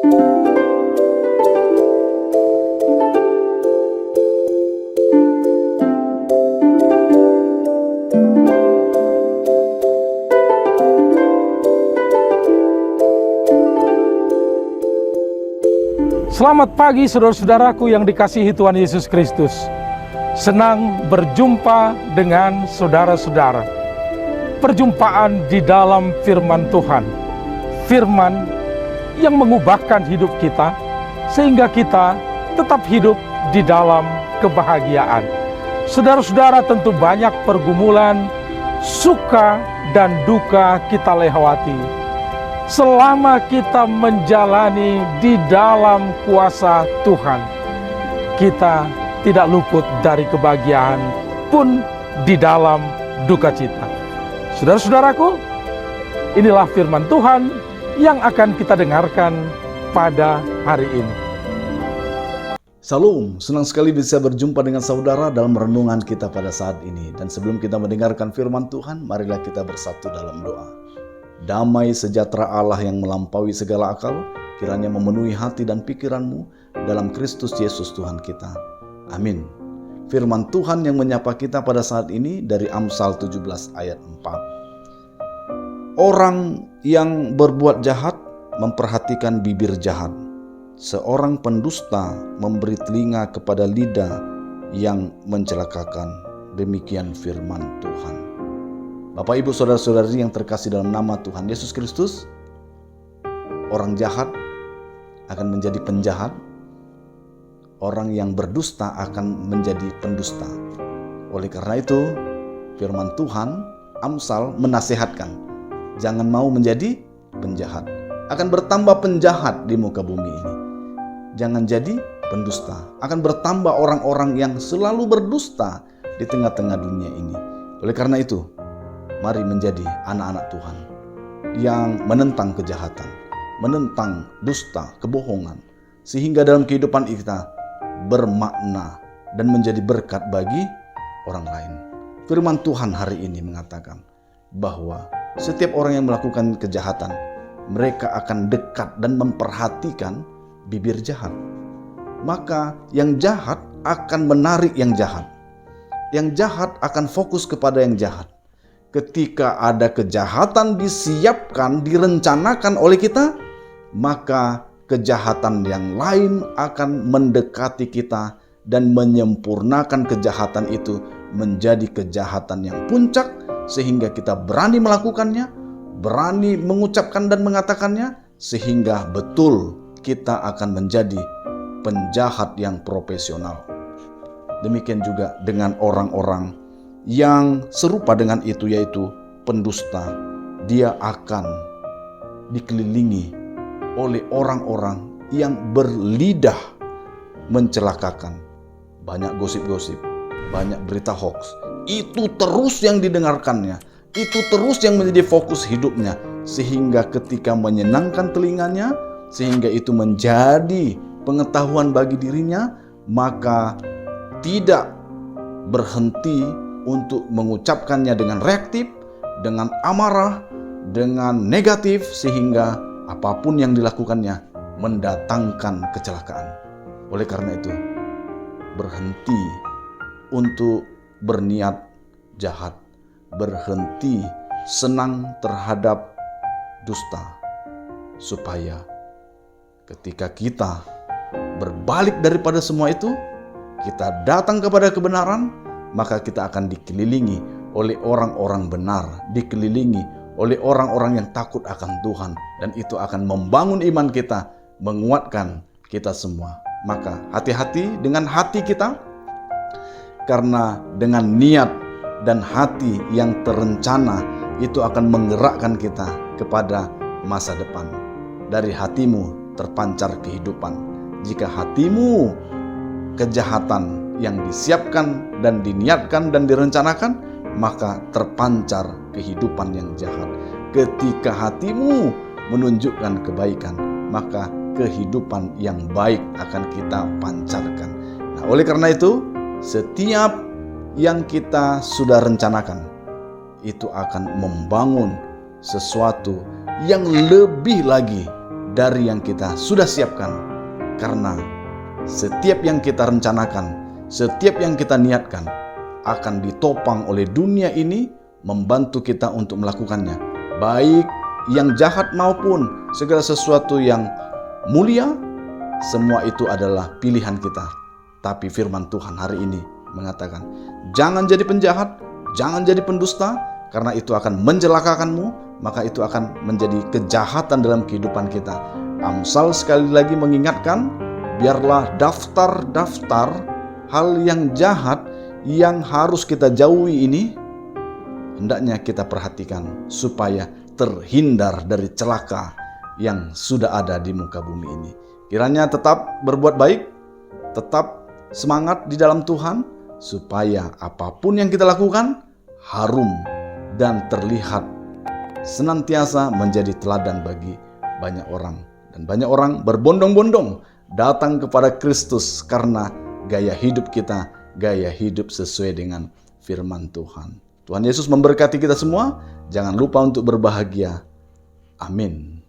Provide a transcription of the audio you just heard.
Selamat pagi saudara-saudaraku yang dikasihi Tuhan Yesus Kristus. Senang berjumpa dengan saudara-saudara. Perjumpaan di dalam firman Tuhan. Firman yang mengubahkan hidup kita sehingga kita tetap hidup di dalam kebahagiaan. Saudara-saudara, tentu banyak pergumulan, suka dan duka kita lewati selama kita menjalani di dalam kuasa Tuhan. Kita tidak luput dari kebahagiaan pun di dalam duka cita. Saudara-saudaraku, inilah firman Tuhan yang akan kita dengarkan pada hari ini. Salam, senang sekali bisa berjumpa dengan saudara dalam renungan kita pada saat ini. Dan sebelum kita mendengarkan firman Tuhan, marilah kita bersatu dalam doa. Damai sejahtera Allah yang melampaui segala akal, kiranya memenuhi hati dan pikiranmu dalam Kristus Yesus Tuhan kita. Amin. Firman Tuhan yang menyapa kita pada saat ini dari Amsal 17 ayat 4. Orang yang berbuat jahat memperhatikan bibir jahat. Seorang pendusta memberi telinga kepada lidah yang mencelakakan. Demikian firman Tuhan. Bapak, Ibu, Saudara-saudari yang terkasih dalam nama Tuhan Yesus Kristus, orang jahat akan menjadi penjahat, orang yang berdusta akan menjadi pendusta. Oleh karena itu, firman Tuhan, Amsal menasihatkan, jangan mau menjadi penjahat. Akan bertambah penjahat di muka bumi ini. Jangan jadi pendusta. Akan bertambah orang-orang yang selalu berdusta di tengah-tengah dunia ini. Oleh karena itu, mari menjadi anak-anak Tuhan yang menentang kejahatan, menentang dusta, kebohongan, sehingga dalam kehidupan kita bermakna dan menjadi berkat bagi orang lain. Firman Tuhan hari ini mengatakan bahwa setiap orang yang melakukan kejahatan, mereka akan dekat dan memperhatikan bibir jahat. Maka yang jahat akan menarik yang jahat. Yang jahat akan fokus kepada yang jahat. Ketika ada kejahatan disiapkan, direncanakan oleh kita, maka kejahatan yang lain akan mendekati kita dan menyempurnakan kejahatan itu menjadi kejahatan yang puncak, sehingga kita berani melakukannya, berani mengucapkan dan mengatakannya, sehingga betul kita akan menjadi penjahat yang profesional. Demikian juga dengan orang-orang yang serupa dengan itu, yaitu pendusta. Dia akan dikelilingi oleh orang-orang yang berlidah mencelakakan. Banyak gosip-gosip, banyak berita hoax. Itu terus yang didengarkannya, itu terus yang menjadi fokus hidupnya, sehingga ketika menyenangkan telinganya, sehingga itu menjadi pengetahuan bagi dirinya, maka tidak berhenti untuk mengucapkannya dengan reaktif, dengan amarah, dengan negatif, sehingga apapun yang dilakukannya mendatangkan kecelakaan. Oleh karena itu, berhenti untuk berniat jahat, berhenti senang terhadap dusta, supaya ketika kita berbalik daripada semua itu, kita datang kepada kebenaran, maka kita akan dikelilingi oleh orang-orang benar, dikelilingi oleh orang-orang yang takut akan Tuhan, dan itu akan membangun iman kita, menguatkan kita semua. Maka hati-hati dengan hati kita, karena dengan niat dan hati yang terencana itu akan menggerakkan kita kepada masa depan. Dari hatimu terpancar kehidupan. Jika hatimu kejahatan yang disiapkan dan diniatkan dan direncanakan, maka terpancar kehidupan yang jahat. Ketika hatimu menunjukkan kebaikan, maka kehidupan yang baik akan kita pancarkan. Nah, oleh karena itu, setiap yang kita sudah rencanakan itu akan membangun sesuatu yang lebih lagi dari yang kita sudah siapkan. Karena setiap yang kita rencanakan, setiap yang kita niatkan akan ditopang oleh dunia ini membantu kita untuk melakukannya. Baik yang jahat maupun segala sesuatu yang mulia, semua itu adalah pilihan kita. Tapi firman Tuhan hari ini mengatakan, jangan jadi penjahat, jangan jadi pendusta, karena itu akan mencelakakanmu, maka itu akan menjadi kejahatan dalam kehidupan kita. Amsal sekali lagi mengingatkan, biarlah daftar-daftar hal yang jahat yang harus kita jauhi ini, hendaknya kita perhatikan supaya terhindar dari celaka yang sudah ada di muka bumi ini. Kiranya tetap berbuat baik, tetap semangat di dalam Tuhan, supaya apapun yang kita lakukan harum dan terlihat senantiasa menjadi teladan bagi banyak orang. Dan banyak orang berbondong-bondong datang kepada Kristus karena gaya hidup kita, gaya hidup sesuai dengan firman Tuhan. Tuhan Yesus memberkati kita semua. Jangan lupa untuk berbahagia. Amin.